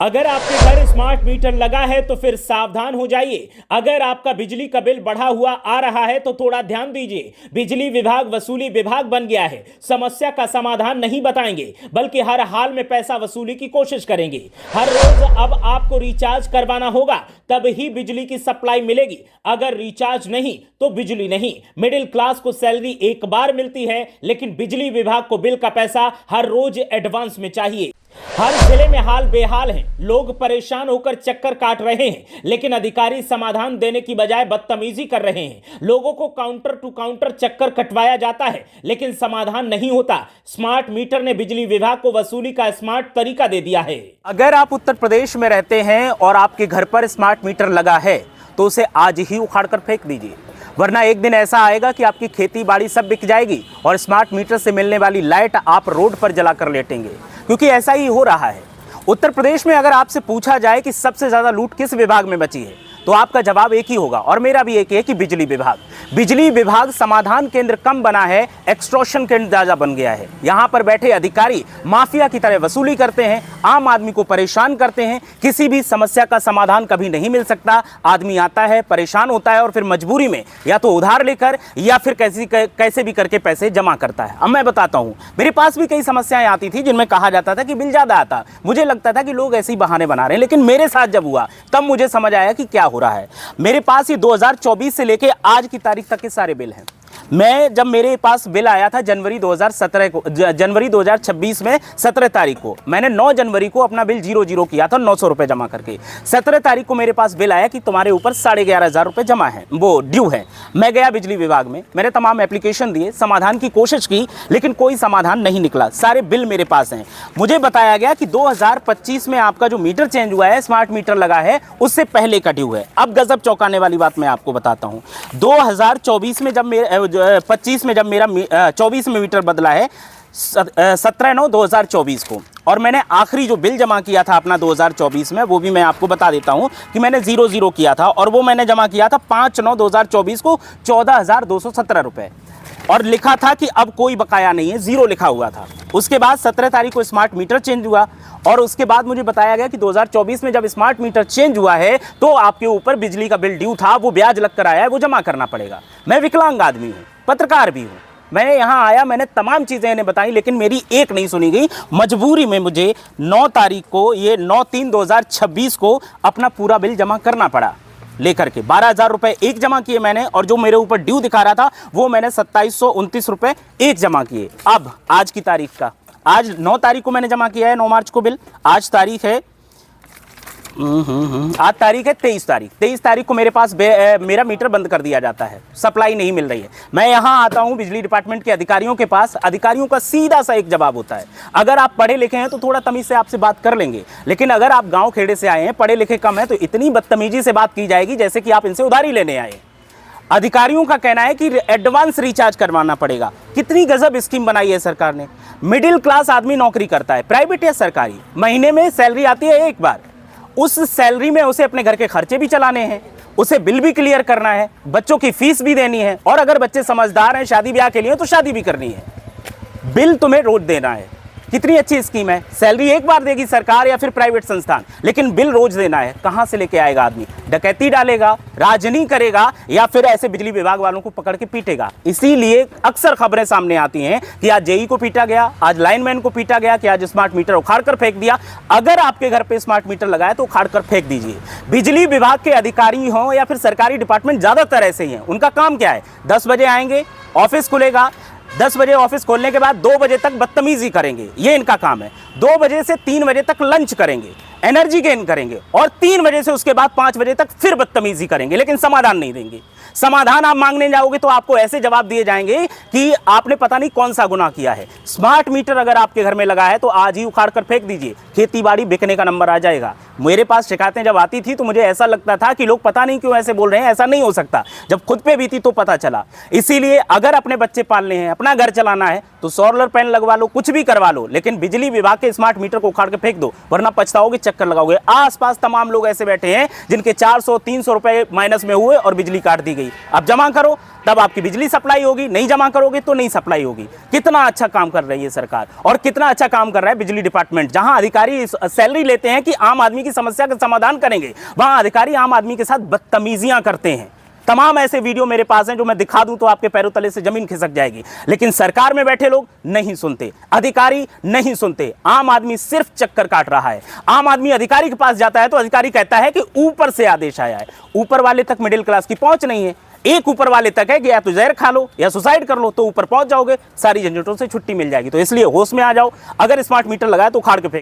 अगर आपके घर स्मार्ट मीटर लगा है तो फिर सावधान हो जाइए। अगर आपका बिजली का बिल बढ़ा हुआ आ रहा है तो थोड़ा ध्यान दीजिए। बिजली विभाग वसूली विभाग बन गया है। समस्या का समाधान नहीं बताएंगे बल्कि हर हाल में पैसा वसूली की कोशिश करेंगे। हर रोज अब आपको रिचार्ज करवाना होगा, तब ही बिजली की सप्लाई मिलेगी। अगर रिचार्ज नहीं तो बिजली नहीं। मिडिल क्लास को सैलरी एक बार मिलती है, लेकिन बिजली विभाग को बिल का पैसा हर रोज एडवांस में चाहिए। हर जिले में हाल बेहाल है। लोग परेशान होकर चक्कर काट रहे हैं, लेकिन अधिकारी समाधान देने की बजाय बदतमीजी कर रहे हैं। लोगों को काउंटर टू काउंटर चक्कर कटवाया जाता है, लेकिन समाधान नहीं होता। स्मार्ट मीटर ने बिजली विभाग को वसूली का स्मार्ट तरीका दे दिया है। अगर आप उत्तर प्रदेश में रहते हैं और आपके घर पर स्मार्ट मीटर लगा है तो उसे आज ही उखाड़ कर फेंक दीजिए, वरना एक दिन ऐसा आएगा कि आपकी खेती बाड़ी सब बिक जाएगी और स्मार्ट मीटर से मिलने वाली लाइट आप रोड पर जलाकर लेटेंगे, क्योंकि ऐसा ही हो रहा है। उत्तर प्रदेश में अगर आपसे पूछा जाए कि सबसे ज्यादा लूट किस विभाग में बची है तो आपका जवाब एक ही होगा, और मेरा भी एक ही है कि बिजली विभाग। बिजली विभाग समाधान केंद्र कम बना है, एक्सटॉर्शन केंद्र ज्यादा बन गया है। यहाँ पर बैठे अधिकारी माफिया की तरह वसूली करते हैं, आम आदमी को परेशान करते हैं। किसी भी समस्या का समाधान कभी नहीं मिल सकता। आदमी आता है, परेशान होता है और फिर मजबूरी में या तो उधार लेकर या फिर कैसे भी करके पैसे जमा करता है। अब मैं बताता हूँ, मेरे पास भी कई समस्याएं आती थी जिनमें कहा जाता था कि बिल ज्यादा आता। मुझे लगता था कि लोग ऐसे ही बहाने बना रहे हैं, लेकिन मेरे साथ जब हुआ तब मुझे समझ आया कि क्या हो रहा है। मेरे पास ये 2024 से लेके आज की तारीख तक के सारे बिल हैं। जब मेरे पास बिल आया था जनवरी 2026 में 17 तारीख को, मैंने 9 जनवरी को अपना बिल 00 किया था 900 रुपए जमा करके। 17 तारीख को मेरे पास बिल आया कि तुम्हारे ऊपर 11,500 रुपए जमा है, वो ड्यू है। मैं गया बिजली विभाग में, मैंने तमाम एप्लीकेशन दिए, समाधान की कोशिश की, लेकिन कोई समाधान नहीं निकला। सारे बिल मेरे पास हैं। मुझे बताया गया कि 2025 में आपका जो मीटर चेंज हुआ है, स्मार्ट मीटर लगा है, उससे पहले का ड्यू है। अब गजब चौंकाने वाली बात मैं आपको बताता हूँ। 2024 में जब 25 में जब मेरा 24 में मीटर बदला है 17/9/2024 को, और मैंने आखिरी जो बिल जमा किया था अपना 2024 में, वो भी मैं आपको बता देता हूं कि मैंने 00 किया था, और वो मैंने जमा किया था 5/9/2024 को 14,217 रुपए, और लिखा था कि अब कोई बकाया नहीं है, 0 लिखा हुआ था। उसके बाद 17 तारीख को स्मार्ट मीटर चेंज हुआ, और उसके बाद मुझे बताया गया कि 2024 में जब स्मार्ट मीटर चेंज हुआ है तो आपके ऊपर बिजली का बिल ड्यू था, वो ब्याज लग कर आया है, वो जमा करना पड़ेगा। मैं विकलांग आदमी हूँ, पत्रकार भी हूँ। मैंने यहाँ आया, मैंने तमाम चीज़ें इन्हें बताई, लेकिन मेरी एक नहीं सुनी गई। मजबूरी में मुझे 9 तारीख को, ये 9/3/2026 को अपना पूरा बिल जमा करना पड़ा लेकर के। 12,000 रुपए एक जमा किए मैंने, और जो मेरे ऊपर ड्यू दिखा रहा था वो मैंने 2,729 रुपए एक जमा किए। अब आज की तारीख का, आज 9 तारीख को मैंने जमा किया है, 9 मार्च को बिल। आज तारीख है आज तारीख है 23 तारीख। 23 तारीख को मेरे पास मेरा मीटर बंद कर दिया जाता है, सप्लाई नहीं मिल रही है। मैं यहाँ आता हूँ बिजली डिपार्टमेंट के अधिकारियों के पास, अधिकारियों का सीधा सा एक जवाब होता है। अगर आप पढ़े लिखे हैं तो थोड़ा तमीज से आपसे बात कर लेंगे, लेकिन अगर आप गाँव खेड़े से आए हैं, पढ़े लिखे कम है, तो इतनी बदतमीजी से बात की जाएगी जैसे कि आप इनसे उधारी लेने आए। अधिकारियों का कहना है कि एडवांस रिचार्ज करवाना पड़ेगा। कितनी गजब स्कीम बनाई है सरकार ने। मिडिल क्लास आदमी नौकरी करता है, प्राइवेट या सरकारी, महीने में सैलरी आती है एक बार। उस सैलरी में उसे अपने घर के खर्चे भी चलाने हैं, उसे बिल भी क्लियर करना है, बच्चों की फीस भी देनी है, और अगर बच्चे समझदार हैं शादी ब्याह के लिए तो शादी भी करनी है। बिल तुम्हें रोज देना है। कितनी अच्छी स्कीम है। सैलरी एक बार देगी सरकार या फिर प्राइवेट संस्थान, लेकिन बिल रोज देना है। कहां से लेके आएगा आदमी? डकैती डालेगा, राजनी करेगा, या फिर ऐसे बिजली विभाग वालों को पकड़ के पीटेगा। इसीलिए अक्सर खबरें सामने आती हैं कि आज जेई को पीटा गया, आज लाइनमैन को पीटा गया, कि आज स्मार्ट मीटर उखाड़ कर फेंक दिया। अगर आपके घर पे स्मार्ट मीटर लगा है तो उखाड़ कर फेंक दीजिए। बिजली विभाग के अधिकारी हों या फिर सरकारी डिपार्टमेंट, ज्यादातर ऐसे ही हैं। उनका काम क्या है? 10 बजे आएंगे, ऑफिस खुलेगा, 10 बजे ऑफिस खोलने के बाद 2 बजे तक बदतमीजी करेंगे, ये इनका काम है। 2 बजे से 3 बजे तक लंच करेंगे, एनर्जी गेन करेंगे, और 3 बजे से उसके बाद 5 बजे तक फिर बदतमीजी करेंगे, लेकिन समाधान नहीं देंगे। समाधान आप मांगने जाओगे तो आपको ऐसे जवाब दिए जाएंगे कि आपने पता नहीं कौन सा गुनाह किया है। स्मार्ट मीटर अगर आपके घर में लगा है तो आज ही उखाड़ कर फेंक दीजिए, खेती बाड़ी बिकने का नंबर आ जाएगा। मेरे पास शिकायतें जब आती थी तो मुझे ऐसा लगता था कि लोग पता नहीं क्यों ऐसे बोल रहे हैं, ऐसा नहीं हो सकता। जब खुद पे बीती तो पता चला। इसीलिए अगर अपने बच्चे पालने हैं, अपना घर चलाना है, तो सोलर पैनल लगवा लो, कुछ भी करवा लो, लेकिन बिजली विभाग के स्मार्ट मीटर को उखाड़ के फेंक दो, वरना पछताओगे, चक्कर लगाओगे। आसपास तमाम लोग ऐसे बैठे हैं जिनके 400-300 रुपए माइनस में हुए और बिजली काट दी गई। गई। अब जमा करो तब आपकी बिजली सप्लाई होगी, नहीं जमा करोगे तो नहीं सप्लाई होगी। कितना अच्छा काम कर रही है सरकार और कितना अच्छा काम कर रहा है बिजली डिपार्टमेंट। जहां अधिकारी सैलरी लेते हैं कि आम आदमी की समस्या का समाधान करेंगे, वहां अधिकारी आम आदमी के साथ बदतमीजियां करते हैं। तमाम ऐसे वीडियो मेरे पास हैं जो मैं दिखा दूं तो आपके पैरों तले से जमीन खिसक जाएगी। लेकिन सरकार में बैठे लोग नहीं सुनते, अधिकारी नहीं सुनते। आम आदमी सिर्फ चक्कर काट रहा है। आम आदमी अधिकारी के पास जाता है तो अधिकारी कहता है कि ऊपर से आदेश आया है। ऊपर वाले तक मिडिल क्लास की पहुंच नहीं है। एक ऊपर वाले तक है कि या तो जहर खा लो या सुसाइड कर लो, तो ऊपर पहुंच जाओगे, सारी झंझटों से छुट्टी मिल जाएगी। तो इसलिए होश में आ जाओ। अगर स्मार्ट मीटर लगाए तो उखाड़ के फेंक।